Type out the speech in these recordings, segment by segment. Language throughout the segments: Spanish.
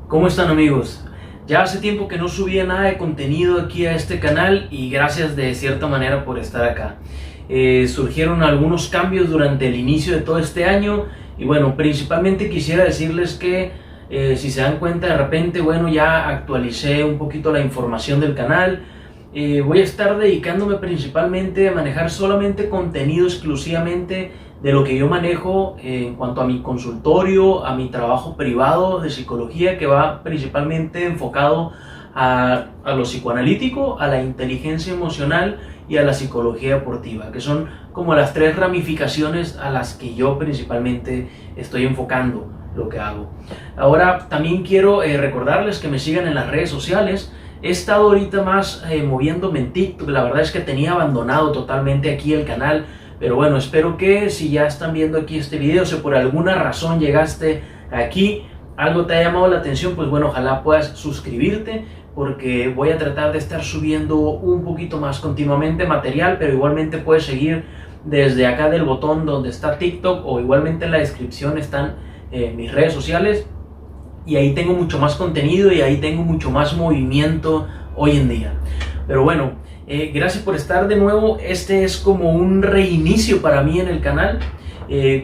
¿Cómo están, amigos? Ya hace tiempo que no subía nada de contenido aquí a este canal y gracias de cierta manera por estar acá. Surgieron algunos cambios durante el inicio de todo este año y bueno, principalmente quisiera decirles que si se dan cuenta de repente, bueno, ya actualicé un poquito la información del canal. Voy a estar dedicándome principalmente a manejar solamente contenido exclusivamente de lo que yo manejo en cuanto a mi consultorio, a mi trabajo privado de psicología, que va principalmente enfocado a lo psicoanalítico, a la inteligencia emocional y a la psicología deportiva, que son como las tres ramificaciones a las que yo principalmente estoy enfocando lo que hago. Ahora también quiero recordarles que me sigan en las redes sociales. He estado ahorita más moviéndome en TikTok. La verdad es que tenía abandonado totalmente aquí el canal, pero bueno, espero que si ya están viendo aquí este video, si por alguna razón llegaste aquí, algo te ha llamado la atención, pues bueno, ojalá puedas suscribirte, porque voy a tratar de estar subiendo un poquito más continuamente material, pero igualmente puedes seguir desde acá del botón donde está TikTok, o igualmente en la descripción están mis redes sociales, y ahí tengo mucho más contenido y ahí tengo mucho más movimiento hoy en día. Pero bueno, gracias por estar de nuevo. Este es como un reinicio para mí en el canal,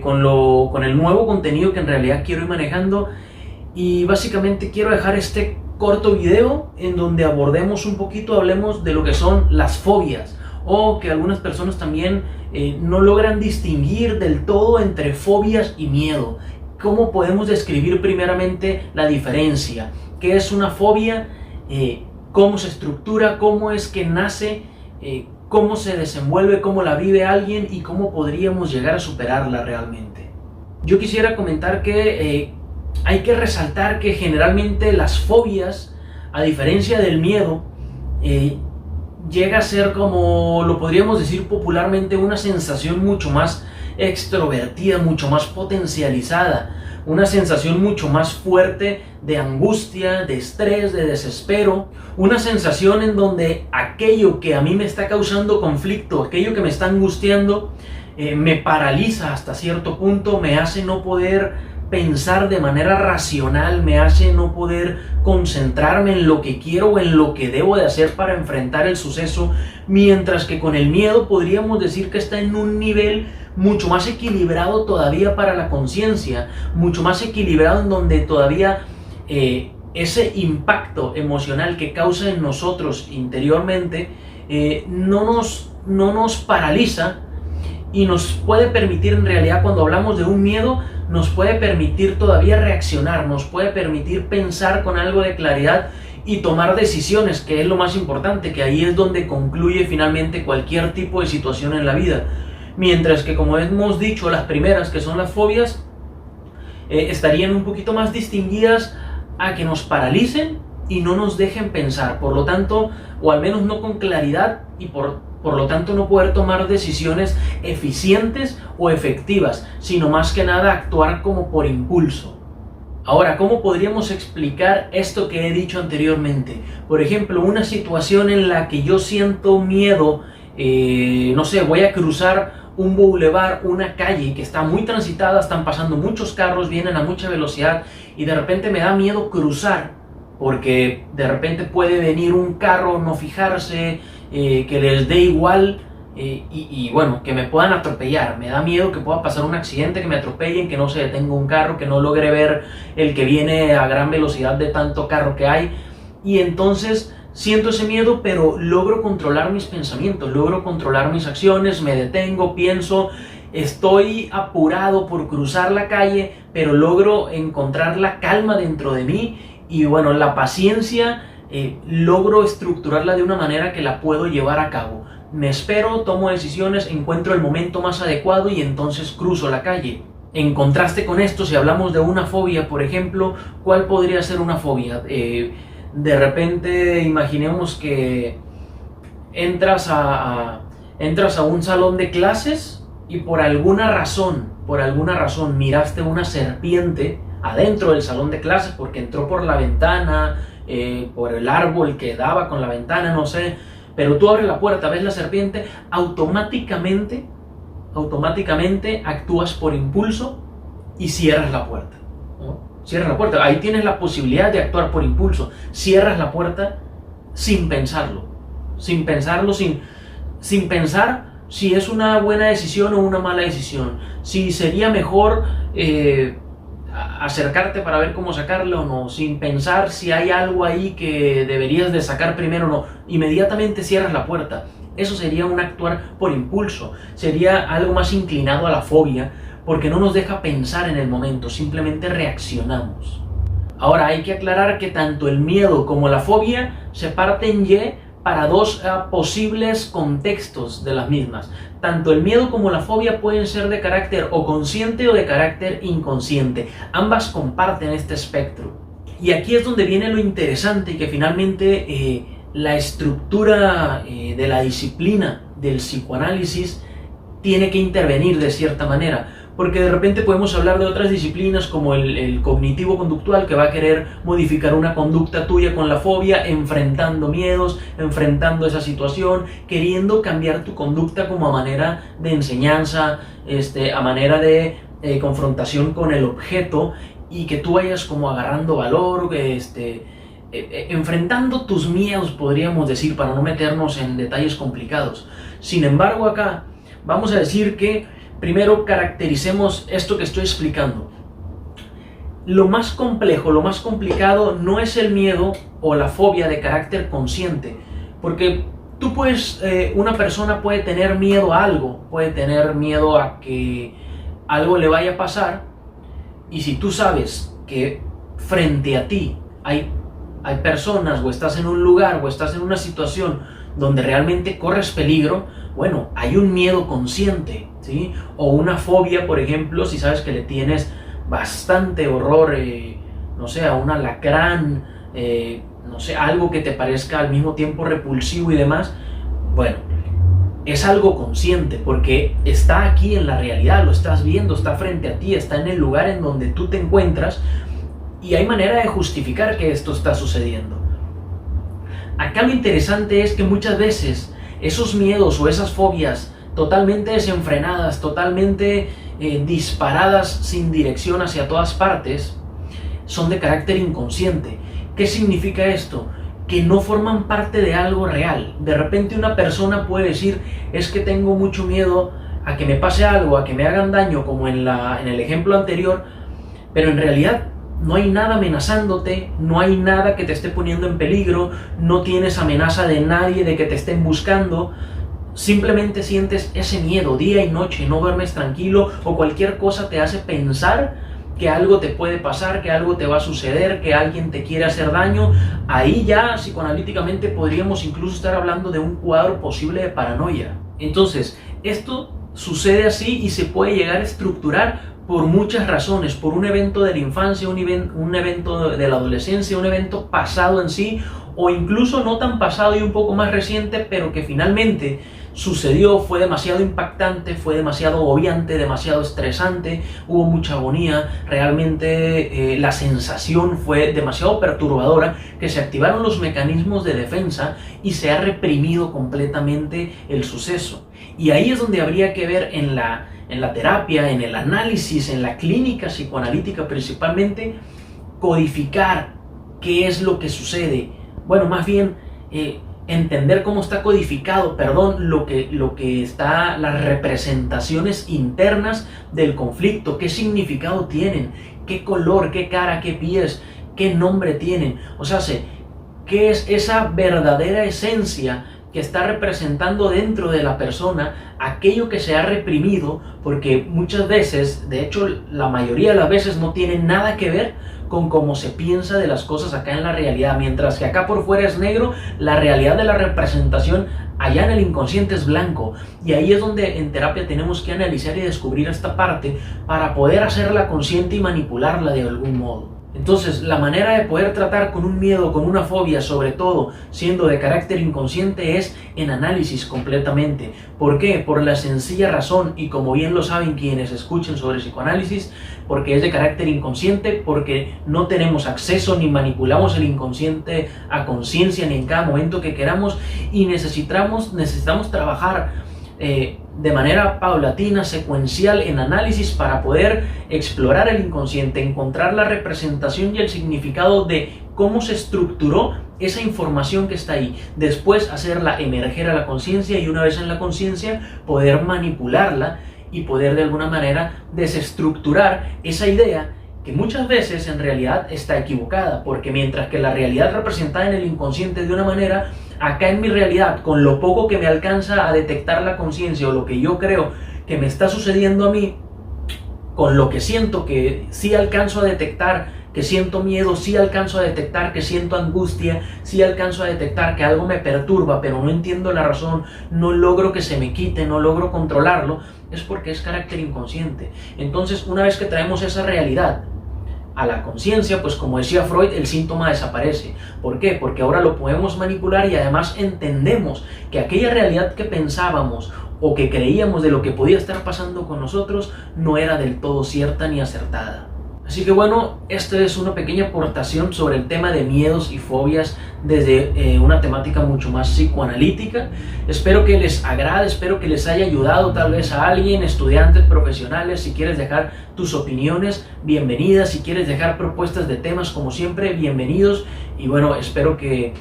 con el nuevo contenido que en realidad quiero ir manejando. Y básicamente quiero dejar este corto video en donde abordemos un poquito, hablemos de lo que son las fobias, o que algunas personas también no logran distinguir del todo entre fobias y miedo. ¿Cómo podemos describir primeramente la diferencia? ¿Qué es una fobia? ¿Cómo se estructura? ¿Cómo es que nace? ¿Cómo se desenvuelve? ¿Cómo la vive alguien? ¿Y cómo podríamos llegar a superarla realmente? Yo quisiera comentar que hay que resaltar que generalmente las fobias, a diferencia del miedo, llega a ser, como lo podríamos decir popularmente, una sensación mucho más extrovertida, mucho más potencializada, una sensación mucho más fuerte de angustia, de estrés, de desespero, una sensación en donde aquello que a mí me está causando conflicto, aquello que me está angustiando, me paraliza hasta cierto punto, me hace no poder pensar de manera racional, me hace no poder concentrarme en lo que quiero o en lo que debo de hacer para enfrentar el suceso, mientras que con el miedo podríamos decir que está en un nivel mucho más equilibrado todavía para la conciencia, mucho más equilibrado en donde todavía ese impacto emocional que causa en nosotros interiormente no nos paraliza y nos puede permitir, en realidad, cuando hablamos de un miedo, nos puede permitir todavía reaccionar, nos puede permitir pensar con algo de claridad y tomar decisiones, que es lo más importante, que ahí es donde concluye finalmente cualquier tipo de situación en la vida. Mientras que, como hemos dicho, las primeras, que son las fobias, estarían un poquito más distinguidas a que nos paralicen y no nos dejen pensar, por lo tanto, o al menos no con claridad, y por lo tanto no poder tomar decisiones eficientes o efectivas, sino más que nada actuar como por impulso. Ahora, ¿cómo podríamos explicar esto que he dicho anteriormente? Por ejemplo, una situación en la que yo siento miedo, no sé, voy a cruzar un bulevar, una calle que está muy transitada, están pasando muchos carros, vienen a mucha velocidad y de repente me da miedo cruzar, porque de repente puede venir un carro, no fijarse, que les dé igual y bueno, que me puedan atropellar. Me da miedo que pueda pasar un accidente, que me atropellen, que no se detenga un carro, que no logre ver el que viene a gran velocidad de tanto carro que hay. Y entonces siento ese miedo, pero logro controlar mis pensamientos, logro controlar mis acciones, me detengo, pienso, estoy apurado por cruzar la calle, pero logro encontrar la calma dentro de mí y bueno, la paciencia, logro estructurarla de una manera que la puedo llevar a cabo. Me espero, tomo decisiones, encuentro el momento más adecuado y entonces cruzo la calle. En contraste con esto, si hablamos de una fobia, por ejemplo, ¿cuál podría ser una fobia? De repente, imaginemos que entras a un salón de clases y por alguna razón miraste una serpiente adentro del salón de clases porque entró por la ventana, por el árbol que daba con la ventana, no sé, pero tú abres la puerta, ves la serpiente, automáticamente actúas por impulso y cierras la puerta, ¿no? Cierras la puerta. Ahí tienes la posibilidad de actuar por impulso. Cierras la puerta sin pensarlo. Sin pensarlo, sin pensar si es una buena decisión o una mala decisión. Si sería mejor acercarte para ver cómo sacarla o no. Sin pensar si hay algo ahí que deberías de sacar primero o no. Inmediatamente cierras la puerta. Eso sería un actuar por impulso. Sería algo más inclinado a la fobia, porque no nos deja pensar en el momento, simplemente reaccionamos. Ahora hay que aclarar que tanto el miedo como la fobia se parten para dos posibles contextos de las mismas. Tanto el miedo como la fobia pueden ser de carácter o consciente o de carácter inconsciente. Ambas comparten este espectro. Y aquí es donde viene lo interesante, que finalmente la estructura de la disciplina del psicoanálisis tiene que intervenir de cierta manera. Porque de repente podemos hablar de otras disciplinas como el cognitivo-conductual, que va a querer modificar una conducta tuya con la fobia, enfrentando miedos, enfrentando esa situación, queriendo cambiar tu conducta como a manera de enseñanza, a manera de confrontación con el objeto, y que tú vayas como agarrando valor, enfrentando tus miedos, podríamos decir, para no meternos en detalles complicados. Sin embargo, acá vamos a decir que primero caractericemos esto que estoy explicando. Lo más complejo, lo más complicado no es el miedo o la fobia de carácter consciente, porque tú puedes, una persona puede tener miedo a algo, puede tener miedo a que algo le vaya a pasar, y si tú sabes que frente a ti hay personas, o estás en un lugar, o estás en una situación donde realmente corres peligro, bueno, hay un miedo consciente, ¿sí? O una fobia, por ejemplo, si sabes que le tienes bastante horror, no sé, a un alacrán, no sé, algo que te parezca al mismo tiempo repulsivo y demás, bueno, es algo consciente, porque está aquí en la realidad, lo estás viendo, está frente a ti, está en el lugar en donde tú te encuentras, y hay manera de justificar que esto está sucediendo. Acá lo interesante es que muchas veces esos miedos o esas fobias totalmente desenfrenadas, totalmente disparadas sin dirección hacia todas partes, son de carácter inconsciente. ¿Qué significa esto? Que no forman parte de algo real. De repente una persona puede decir, es que tengo mucho miedo a que me pase algo, a que me hagan daño, como en el ejemplo anterior, pero en realidad no hay nada amenazándote, no hay nada que te esté poniendo en peligro, no tienes amenaza de nadie de que te estén buscando, simplemente sientes ese miedo día y noche, no duermes tranquilo, o cualquier cosa te hace pensar que algo te puede pasar, que algo te va a suceder, que alguien te quiere hacer daño. Ahí ya psicoanalíticamente podríamos incluso estar hablando de un cuadro posible de paranoia. Entonces, esto sucede así y se puede llegar a estructurar por muchas razones, por un evento de la infancia, un evento de la adolescencia, un evento pasado en sí, o incluso no tan pasado y un poco más reciente, pero que finalmente sucedió, fue demasiado impactante, fue demasiado obviante, demasiado estresante, hubo mucha agonía, realmente la sensación fue demasiado perturbadora, que se activaron los mecanismos de defensa y se ha reprimido completamente el suceso. Y ahí es donde habría que ver en la terapia, en el análisis, en la clínica psicoanalítica principalmente, codificar qué es lo que sucede. Bueno, más bien entender cómo está codificado, lo que está, las representaciones internas del conflicto, qué significado tienen, qué color, qué cara, qué pies, qué nombre tienen. O sea, qué es esa verdadera esencia que está representando dentro de la persona aquello que se ha reprimido, porque muchas veces, de hecho la mayoría de las veces, no tiene nada que ver con cómo se piensa de las cosas acá en la realidad. Mientras que acá por fuera es negro, la realidad de la representación allá en el inconsciente es blanco. Y ahí es donde en terapia tenemos que analizar y descubrir esta parte para poder hacerla consciente y manipularla de algún modo. Entonces, la manera de poder tratar con un miedo, con una fobia, sobre todo siendo de carácter inconsciente, es en análisis completamente. ¿Por qué? Por la sencilla razón, y como bien lo saben quienes escuchen sobre psicoanálisis, porque es de carácter inconsciente, porque no tenemos acceso ni manipulamos el inconsciente a conciencia ni en cada momento que queramos, y necesitamos trabajar de manera paulatina, secuencial, en análisis para poder explorar el inconsciente, encontrar la representación y el significado de cómo se estructuró esa información que está ahí, después hacerla emerger a la conciencia y una vez en la conciencia poder manipularla y poder de alguna manera desestructurar esa idea que muchas veces en realidad está equivocada, porque mientras que la realidad representada en el inconsciente de una manera, acá en mi realidad, con lo poco que me alcanza a detectar la conciencia o lo que yo creo que me está sucediendo a mí, con lo que siento que sí alcanzo a detectar, que siento miedo, sí alcanzo a detectar que siento angustia, sí alcanzo a detectar que algo me perturba, pero no entiendo la razón, no logro que se me quite, no logro controlarlo, es porque es carácter inconsciente. Entonces, una vez que traemos esa realidad a la conciencia, pues como decía Freud, el síntoma desaparece. ¿Por qué? Porque ahora lo podemos manipular y además entendemos que aquella realidad que pensábamos o que creíamos de lo que podía estar pasando con nosotros no era del todo cierta ni acertada. Así que bueno, esta es una pequeña aportación sobre el tema de miedos y fobias desde una temática mucho más psicoanalítica. Espero que les agrade, espero que les haya ayudado tal vez a alguien, estudiantes, profesionales. Si quieres dejar tus opiniones, bienvenidas. Si quieres dejar propuestas de temas, como siempre, bienvenidos. Y bueno, espero que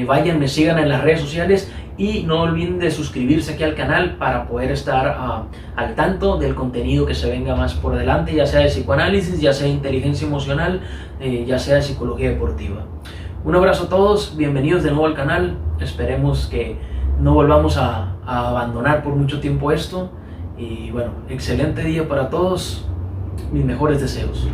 vayan, me sigan en las redes sociales y no olviden de suscribirse aquí al canal para poder estar al tanto del contenido que se venga más por delante, ya sea de psicoanálisis, ya sea de inteligencia emocional, ya sea de psicología deportiva. Un abrazo a todos, bienvenidos de nuevo al canal, esperemos que no volvamos a abandonar por mucho tiempo esto y bueno, excelente día para todos, mis mejores deseos.